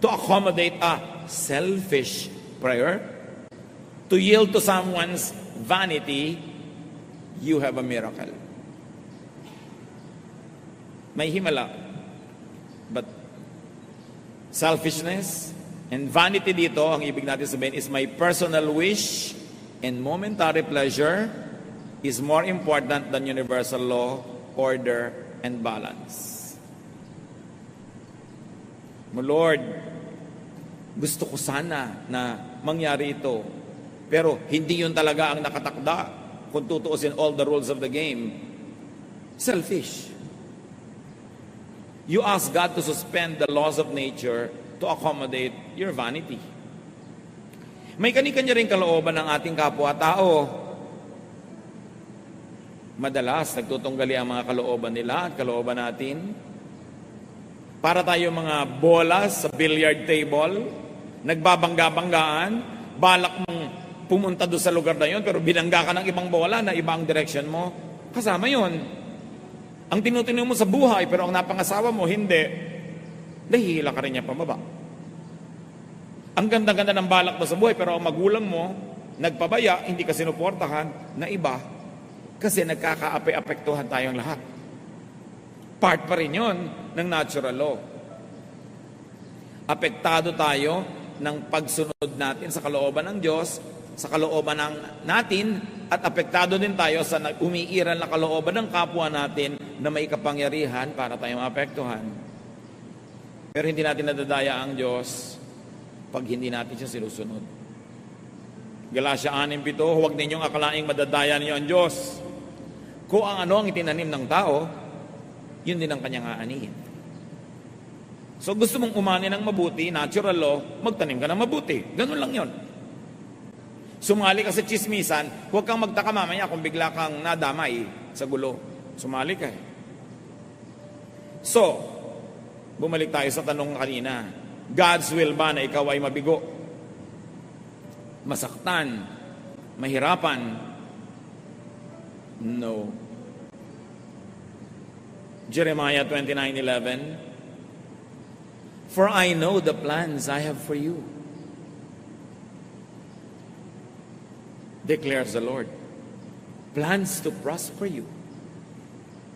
to accommodate a selfish prayer, to yield to someone's vanity, you have a miracle. May himala. But selfishness and vanity dito, ang ibig natin sabihin is my personal wish and momentary pleasure is more important than universal law, order, and balance. Lord, gusto ko sana na mangyari ito, pero hindi yun talaga ang nakatakda kung tutuusin all the rules of the game. Selfish. You ask God to suspend the laws of nature to accommodate your vanity. May kani-kanya rin kalooban ng ating kapwa-tao. Madalas, nagtutunggali ang mga kalooban nila at kalooban natin. Para tayo mga bola sa billiard table, nagbabangga-banggaan, balak mong pumunta doon sa lugar na yon, pero binangga ka ng ibang bola na ibang direction mo, kasama yon. Ang tinutuloy mo sa buhay, pero ang napangasawa mo, hindi, dahila ka rin niya pababa. Ang ganda-ganda ng balak mo sa buhay, pero ang magulang mo, nagpabaya, hindi ka sinuportahan, na iba, kasi nagkaka-apektuhan tayong lahat. Part pa rin yon ng natural law. Apektado tayo ng pagsunod natin sa kalooban ng Diyos, sa kalooban natin, at apektado din tayo sa umiiral na kalooban ng kapwa natin na may kapangyarihan para tayo maapektuhan. Pero hindi natin nadadaya ang Diyos pag hindi natin siya sinusunod. Galatia 6:7, huwag ninyong akalaing madadaya ninyo ang Diyos. Kung ang ano ang itinanim ng tao, yun din ang kanyang aanihin. So gusto mong umani ng mabuti, natural law, magtanim ka ng mabuti. Ganun lang yon. Sumali ka sa chismisan, huwag kang magtaka mamaya kung bigla kang nadamay sa gulo. Sumali ka eh. So, bumalik tayo sa tanong kanina. God's will ba na ikaw ay mabigo? Masaktan? Mahirapan? No. Jeremiah 29:11, for I know the plans I have for you, declares the Lord. Plans to prosper you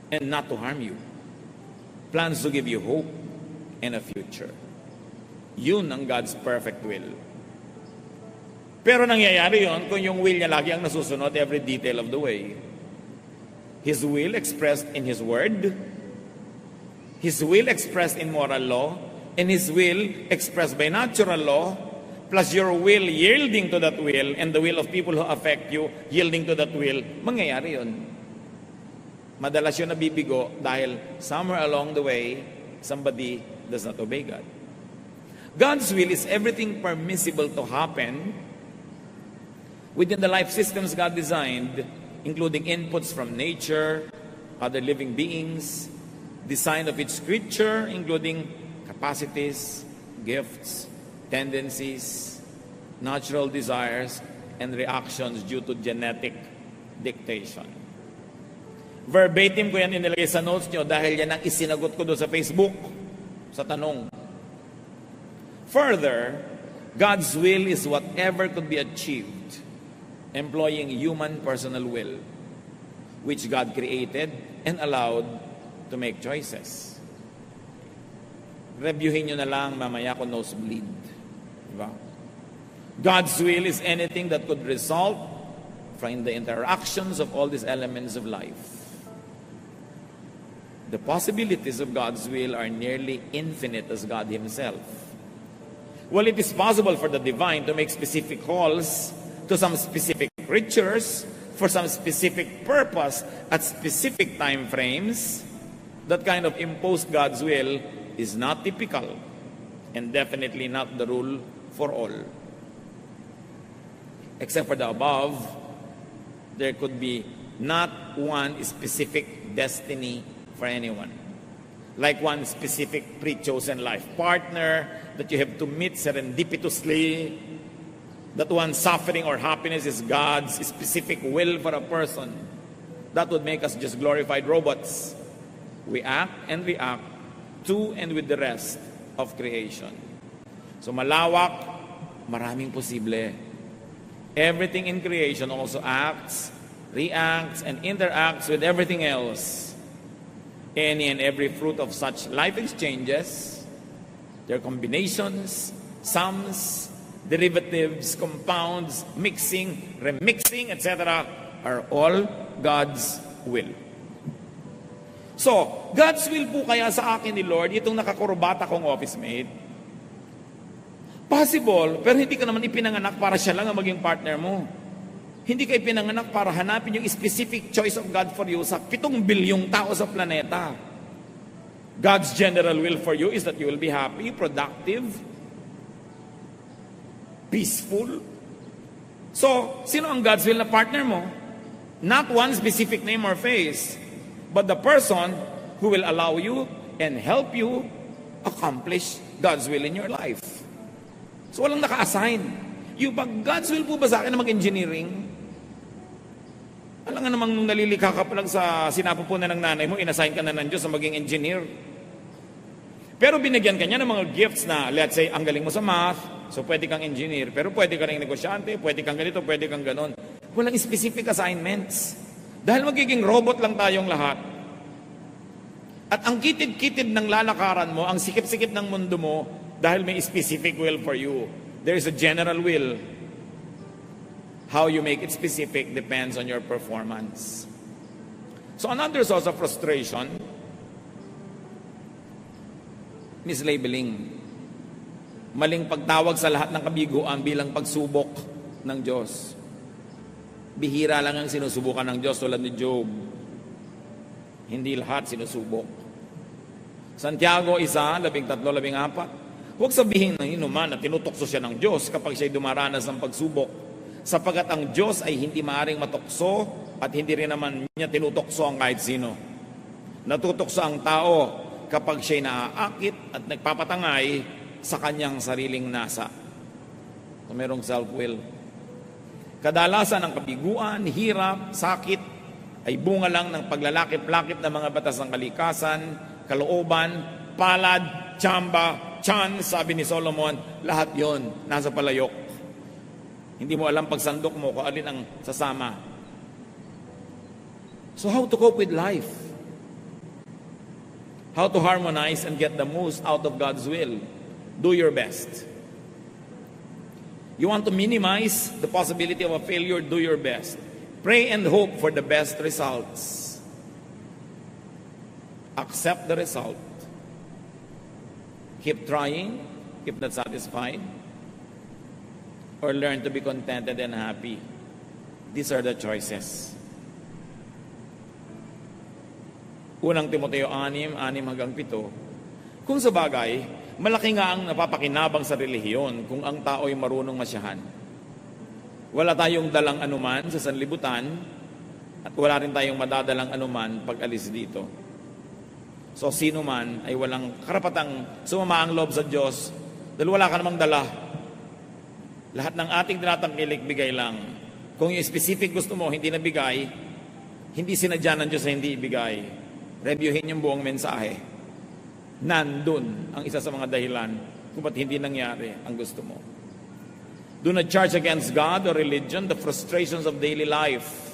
and not to harm you. Plans to give you hope and a future. Yun ang God's perfect will. Pero nangyayari yon kung yung will niya lagi ang nasusunod every detail of the way. His will expressed in His Word, His will expressed in moral law, and His will expressed by natural law, plus your will yielding to that will, and the will of people who affect you yielding to that will, mangyayari yun. Madalas yun nabibigo dahil somewhere along the way, somebody does not obey God. God's will is everything permissible to happen within the life systems God designed, including inputs from nature, other living beings, design of each creature, including capacities, gifts, tendencies, natural desires, and reactions due to genetic dictation. Verbatim ko yan inilagay sa notes nyo dahil yan ang isinagot ko doon sa Facebook sa tanong. Further, God's will is whatever could be achieved employing human personal will, which God created and allowed to make choices. Reviewin nyo na lang mamaya kung nosebleed. Diba? God's will is anything that could result from the interactions of all these elements of life. The possibilities of God's will are nearly infinite as God Himself. While it is possible for the divine to make specific calls to some specific creatures for some specific purpose at specific time frames, that kind of imposed God's will is not typical and definitely not the rule for all. Except for the above, there could be not one specific destiny for anyone. Like one specific pre-chosen life partner that you have to meet serendipitously, that one suffering or happiness is God's specific will for a person. That would make us just glorified robots. We act and react to and with the rest of creation. So malawak, maraming posible. Everything in creation also acts, reacts, and interacts with everything else. Any and every fruit of such life exchanges, their combinations, sums, derivatives, compounds, mixing, remixing, etc., are all God's will. So, God's will po kaya sa akin ni Lord, itong nakakurbata kong office mate, possible, pero hindi ka naman ipinanganak para siya lang ang maging partner mo. Hindi ka ipinanganak para hanapin yung specific choice of God for you sa 7 bilyong tao sa planeta. God's general will for you is that you will be happy, productive, peaceful. So, sino ang God's will na partner mo? Not one specific name or face, but the person who will allow you and help you accomplish God's will in your life. So So walang naka-assign. Yung pag God's will po ba sa akin na mag-engineering? Alam nga namang nung nalilikha ka pa lang sa sinapupunan ng nanay mo, inassign ka na ng Diyos na maging engineer. Pero binigyan ka niya ng mga gifts na, let's say, ang galing mo sa math, so pwede kang engineer, pero pwede ka rin negosyante, pwede kang ganito, pwede kang ganon. Walang specific assignments. Dahil magiging robot lang tayong lahat. At ang kitid-kitid ng lalakaran mo, ang sikip-sikip ng mundo mo, dahil may specific will for you. There is a general will. How you make it specific depends on your performance. So another source of frustration, mislabeling. Maling pagtawag sa lahat ng kabiguan bilang pagsubok ng Diyos. Bihira lang ang sinusubukan ng Diyos tulad ni Job. Hindi lahat sinusubok. Santiago 1:13-14. Huwag sabihin ng inuman na tinutokso siya ng Diyos kapag siya'y dumaranas ng pagsubok. Sapagat ang Diyos ay hindi maaaring matokso at hindi rin naman niya tinutokso ang kahit sino. Natutokso ang tao kapag siya'y naaakit at nagpapatangay sa kanyang sariling nasa. So, merong self-will. Kadalasan ang kabiguan, hirap, sakit ay bunga lang ng paglalakip-lakip ng mga batas ng kalikasan, kalooban, palad, tsamba, tiyan, sabi ni Solomon, lahat yon nasa palayok. Hindi mo alam pag sandok mo kung alin ang sasama. So how to cope with life? How to harmonize and get the most out of God's will? Do your best. You want to minimize the possibility of a failure, do your best. Pray and hope for the best results. Accept the result. Keep trying, keep not satisfied, or learn to be contented and happy. These are the choices. Unang Timoteo 6:6-7. Kung sa bagay, malaki nga ang napapakinabang sa relihiyon kung ang tao ay marunong masyahan. Wala tayong dalang anuman sa sanlibutan at wala rin tayong madadalang anuman pag alis dito. So sino man ay walang karapatang sumama ang loob sa Diyos dahil wala ka namang dala. Lahat ng ating tinatangkilik, bigay lang. Kung yung specific gusto mo, hindi nabigay, hindi sinadya ng Diyos na hindi ibigay. Reviewin yung buong mensahe. Nandun ang isa sa mga dahilan kung ba't hindi nangyari ang gusto mo. Do not charge against God or religion the frustrations of daily life.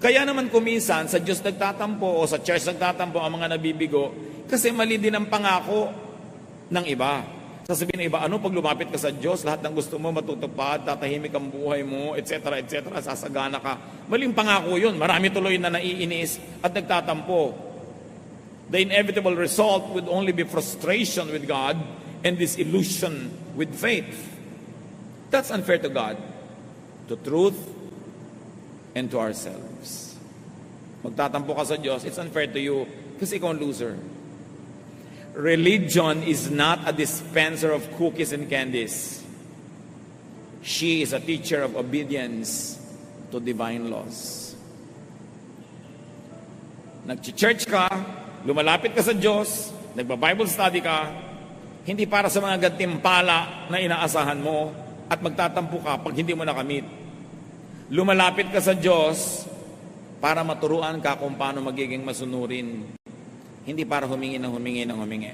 Kaya naman kuminsan sa Diyos nagtatampo o sa church nagtatampo ang mga nabibigo kasi mali din ang pangako ng iba. Sasabihin ng iba, pag lumapit ka sa Diyos, lahat ng gusto mo matutupad, tatahimik ang buhay mo, etc., etc., sasagana ka. Maling pangako yun. Marami tuloy na naiinis at nagtatampo. The inevitable result would only be frustration with God and disillusion with faith. That's unfair to God, to truth, and to ourselves. Magtatampo ka sa Diyos, it's unfair to you kasi ikaw ang loser. Religion is not a dispenser of cookies and candies. She is a teacher of obedience to divine laws. Nag-church ka, lumalapit ka sa Diyos, nagba-Bible study ka, hindi para sa mga gantimpala na inaasahan mo at magtatampo ka pag hindi mo nakamit. Lumalapit ka sa Diyos para maturuan ka kung paano magiging masunurin. Hindi para humingi ng humingi ng humingi.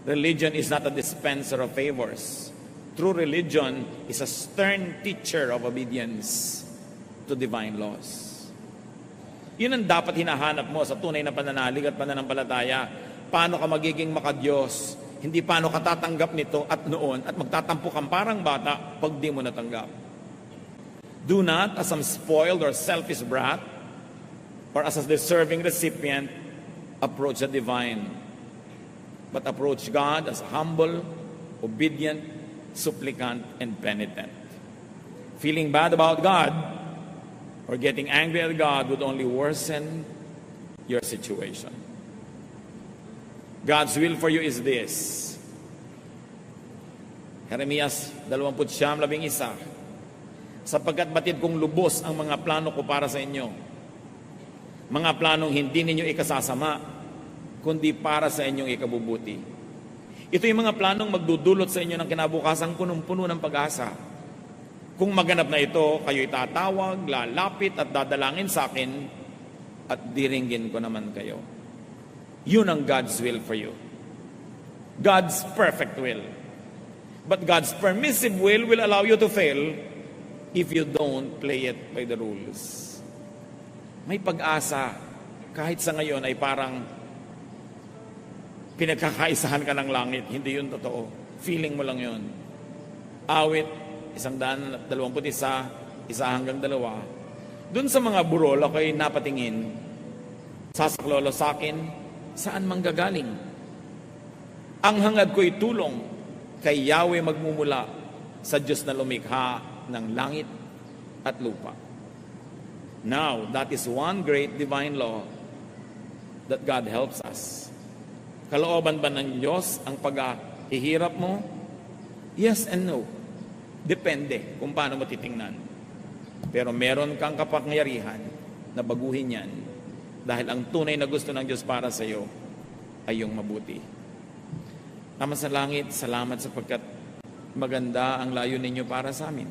Religion is not a dispenser of favors. True religion is a stern teacher of obedience to divine laws. Yun ang dapat hinahanap mo sa tunay na pananalig at pananampalataya. Paano ka magiging makadiyos? Hindi paano ka tatanggap nito at noon at magtatampo kang parang bata pag di mo natanggap. Do not, as some spoiled or selfish brat, or as a deserving recipient, approach the divine, but approach God as a humble, obedient, supplicant, and penitent. Feeling bad about God or getting angry at God would only worsen your situation. God's will for you is this. Jeremias 29:11. Sapagkat batid kong lubos ang mga plano ko para sa inyo. Mga planong hindi ninyo ikasasama, kundi para sa inyong ikabubuti. Ito yung mga planong magdudulot sa inyo ng kinabukasang punong-puno ng pag-asa. Kung maganap na ito, kayo'y tatawag, lalapit at dadalangin sa akin at diringgin ko naman kayo. Yun ang God's will for you. God's perfect will. But God's permissive will allow you to fail if you don't play it by the rules. May pag-asa kahit sa ngayon ay parang pinagkakaisahan ka ng langit. Hindi yun totoo. Feeling mo lang yun. Awit 121, 1 hanggang 2. Doon sa mga burol ako'y napatingin. Sasaklolo sa akin, saan manggagaling? Ang hangad ko'y tulong kay Yahweh magmumula sa Diyos na lumikha ng langit at lupa. Now, that is one great divine law that God helps us. Kalooban ba ng Diyos ang paghihirap mo? Yes and no. Depende kung paano mo titingnan. Pero meron kang kapangyarihan na baguhin yan dahil ang tunay na gusto ng Diyos para sa iyo ay yung mabuti. Ama sa langit, salamat sapagkat maganda ang layo ninyo para sa amin.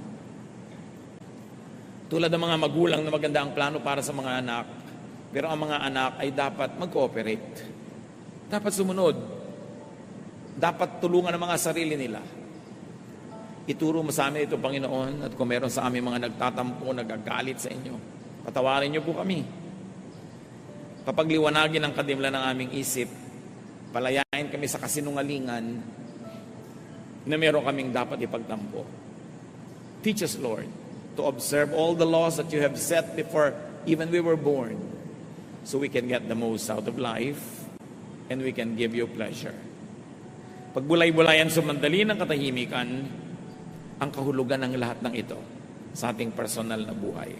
Tulad ng mga magulang na maganda ang plano para sa mga anak, pero ang mga anak ay dapat mag-cooperate. Dapat sumunod. Dapat tulungan ang mga sarili nila. Ituro mo sa amin ito, Panginoon, at kung meron sa amin mga nagtatampo, nagagalit sa inyo, patawarin niyo po kami. Papagliwanagin ang kadimlan ng aming isip, palayain kami sa kasinungalingan na meron kaming dapat ipagtampo. Teach us, Lord, to observe all the laws that you have set before even we were born, so we can get the most out of life and we can give you pleasure. Pagbulay-bulayan sumandali ng katahimikan ang kahulugan ng lahat ng ito sa ating personal na buhay.